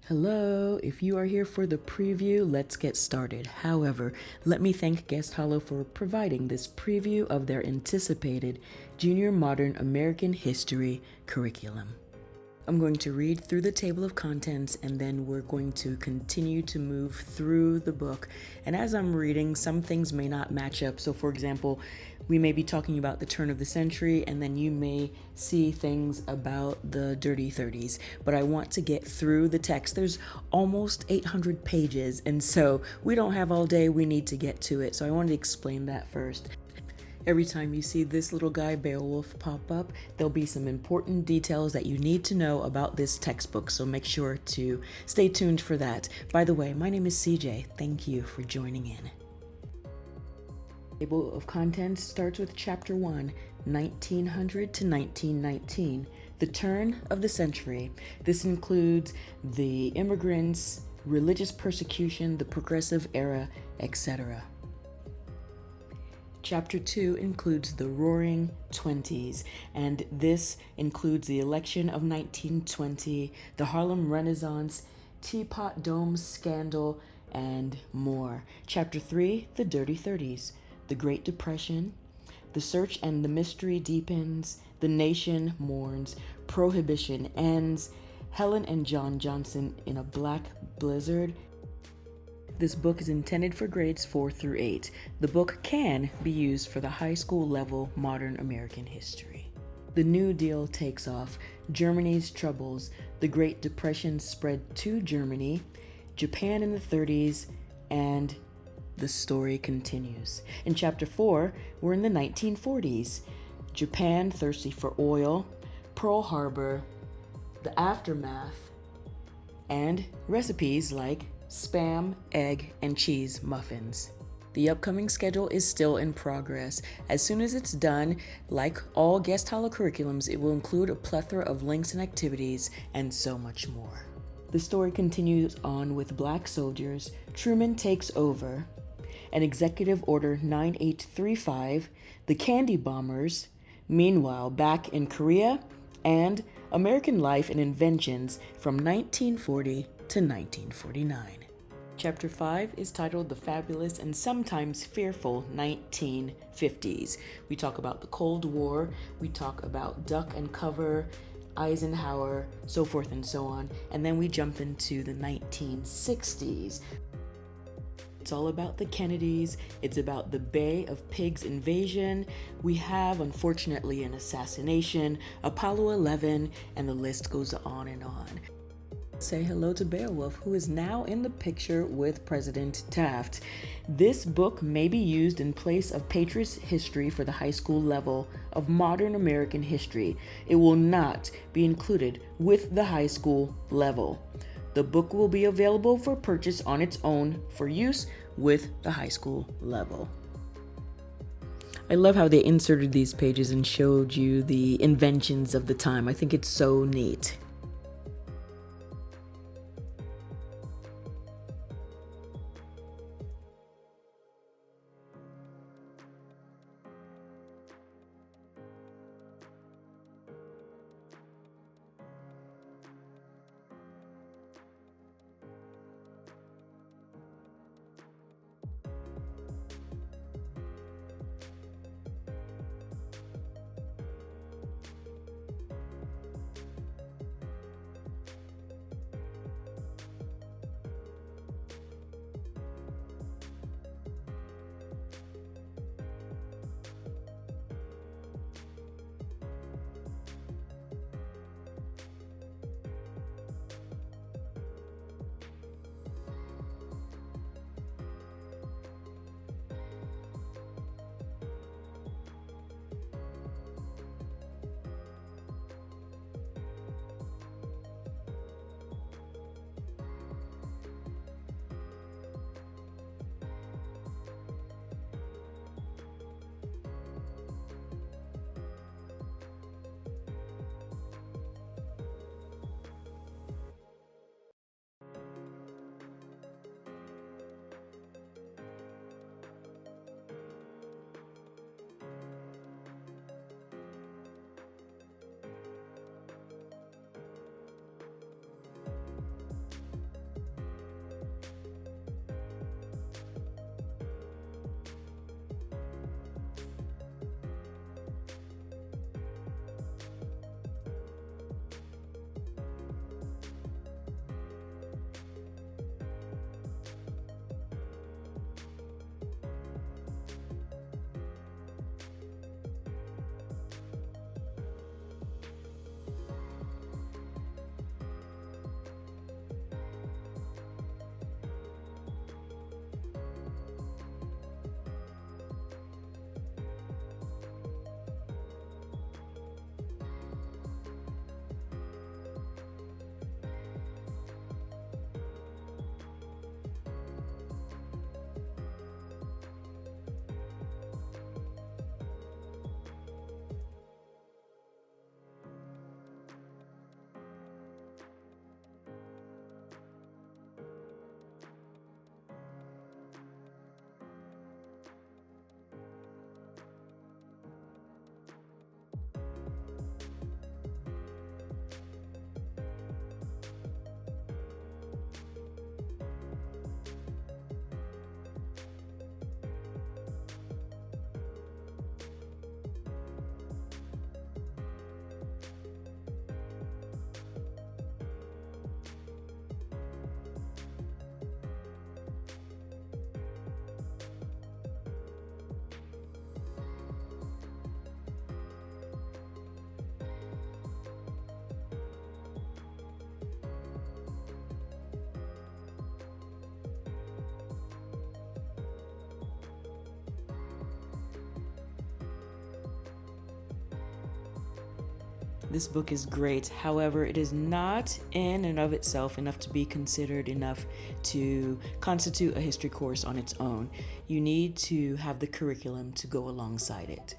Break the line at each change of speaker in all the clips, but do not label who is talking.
Hello, if you are here for the preview, let's get started. However, let me thank Guest Hollow for providing this preview of their anticipated Junior Modern American History curriculum. I'm going to read through the table of contents and then we're going to continue to move through the book. And as I'm reading, some things may not match up. So, for example, we may be talking about the turn of the century and then you may see things about the dirty 30s. But I want to get through the text. There's almost 800 pages, and so we don't have all day. We need to get to it. So I wanted to explain that first. Every time you see this little guy Beowulf pop up, there'll be some important details that you need to know about this textbook, so make sure to stay tuned for that. By the way, my name is CJ. Thank you for joining in. Table of contents starts with Chapter 1, 1900 to 1919, the turn of the century. This includes the immigrants, religious persecution, the progressive era, etc. Chapter 2 includes the Roaring Twenties, and this includes the election of 1920, the Harlem Renaissance, Teapot Dome scandal, and more. Chapter 3, the Dirty Thirties, the Great Depression, the search and the mystery deepens, the nation mourns, prohibition ends, Helen and John Johnson in a black blizzard. This book is intended for grades 4 through 8. The book can be used for the high school level modern American history. The New Deal takes off, Germany's troubles, the Great Depression spread to Germany, Japan in the 30s, and the story continues. In Chapter 4, we're in the 1940s. Japan thirsty for oil, Pearl Harbor, the aftermath, and recipes like Spam, egg, and cheese muffins. The upcoming schedule is still in progress. As soon as it's done, like all Guest Hollow curriculums, it will include a plethora of links and activities, and so much more. The story continues on with Black Soldiers, Truman Takes Over, and Executive Order 9835, the Candy Bombers, meanwhile back in Korea, and American Life and Inventions from 1940 to 1949. Chapter 5 is titled The Fabulous and Sometimes Fearful 1950s. We talk about the Cold War, we talk about Duck and Cover, Eisenhower, so forth and so on, and then we jump into the 1960s. It's all about the Kennedys, it's about the Bay of Pigs invasion, we have, unfortunately, an assassination, Apollo 11, and the list goes on and on. Say hello to Beowulf, who is now in the picture with President Taft. This book may be used in place of Patriot's History for the high school level of modern American history. It will not be included with the high school level. The book will be available for purchase on its own for use with the high school level. I love how they inserted these pages and showed you the inventions of the time. I think it's so neat. This book is great. However, it is not in and of itself enough to be considered enough to constitute a history course on its own. You need to have the curriculum to go alongside it.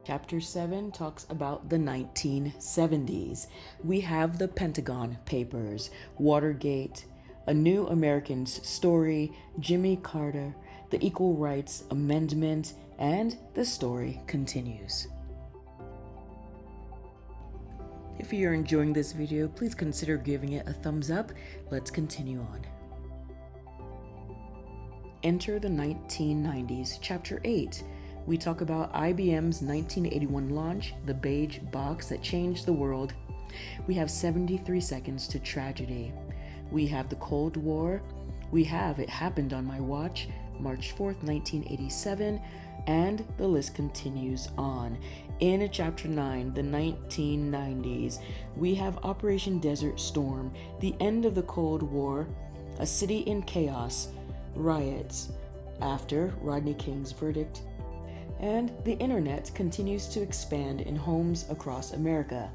Chapter 7 talks about the 1970s. We have the Pentagon Papers, Watergate, A New American's Story, Jimmy Carter, the Equal Rights Amendment, and the story continues. If you're enjoying this video, please consider giving it a thumbs up. Let's continue on. Enter the 1990s, Chapter 8. We talk about IBM's 1981 launch, the beige box that changed the world. We have 73 seconds to tragedy. We have the Cold War. We have It Happened on My Watch, March 4th, 1987, and the list continues on. In Chapter 9, the 1990s, we have Operation Desert Storm, the end of the Cold War, a city in chaos, riots after Rodney King's verdict, and the internet continues to expand in homes across America.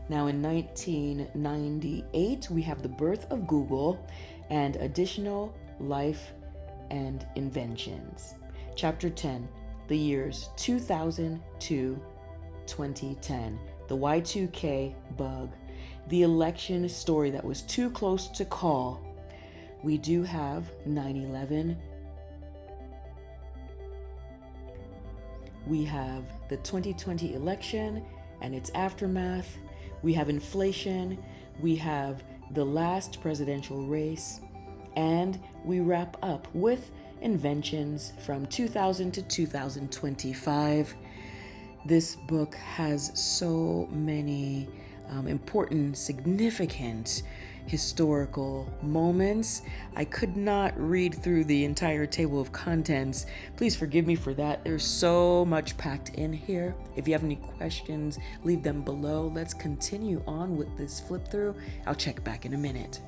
Now in 1998, we have the birth of Google and additional life and inventions. Chapter 10, the years 2000 to 2010, the Y2K bug, the election story that was too close to call. We do have 9/11. We have the 2020 election and its aftermath. We have inflation. We have the last presidential race. And we wrap up with inventions from 2000 to 2025. This book has so many important, significant historical moments. I could not read through the entire table of contents. Please forgive me for that. There's so much packed in here. If you have any questions, leave them below. Let's continue on with this flip through. I'll check back in a minute.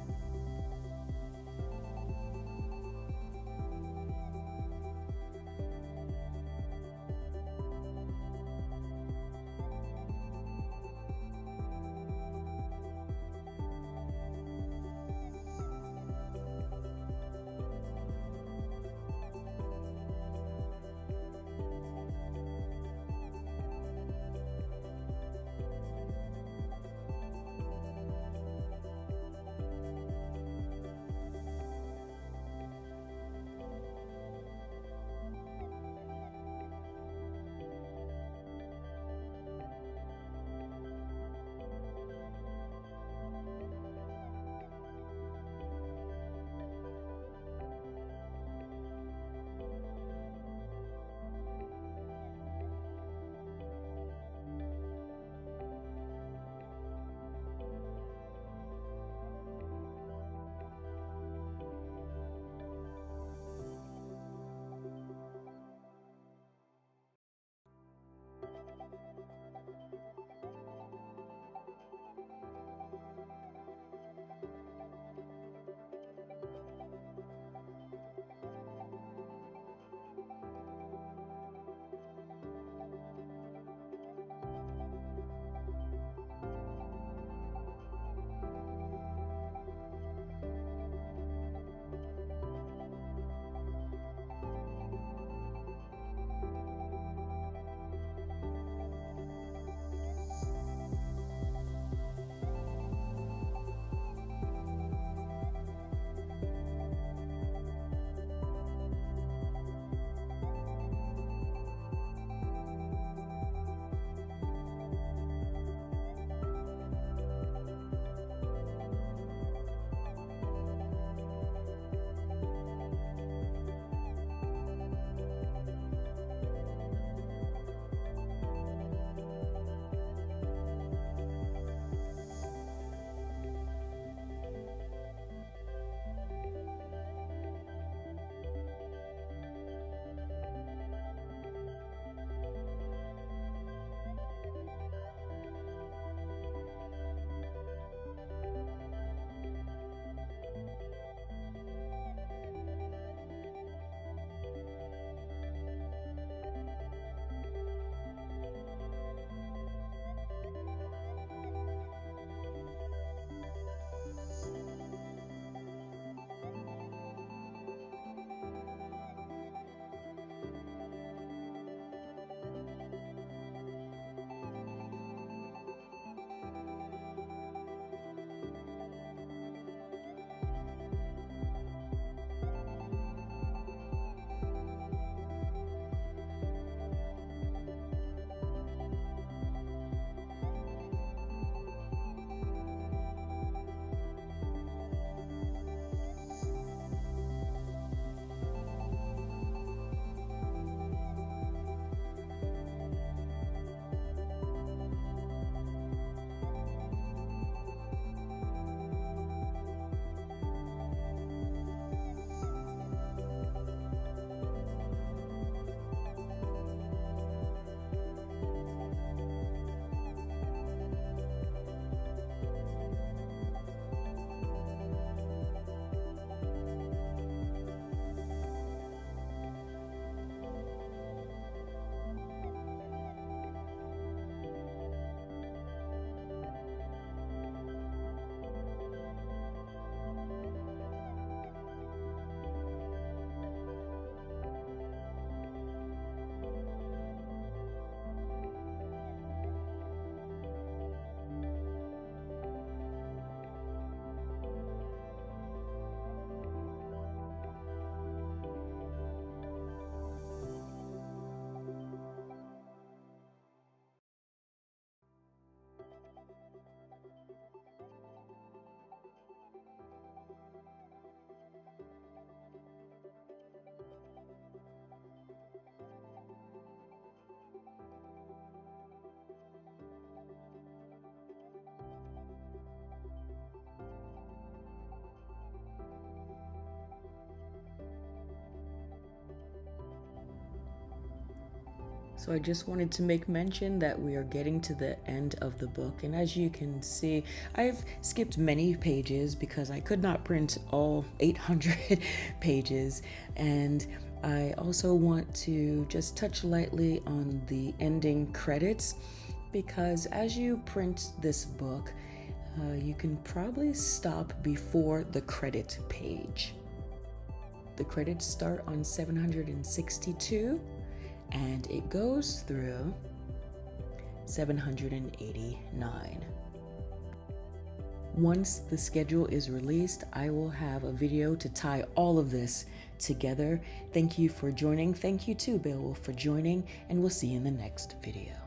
So I just wanted to make mention that we are getting to the end of the book, and as you can see, I've skipped many pages because I could not print all 800 pages, and I also want to just touch lightly on the ending credits because as you print this book, you can probably stop before the credit page. The credits start on 762 and it goes through 789. Once the schedule is released, I will have a video to tie all of this together. Thank you for joining. Thank you too, Beowulf, for joining, and we'll see you in the next video.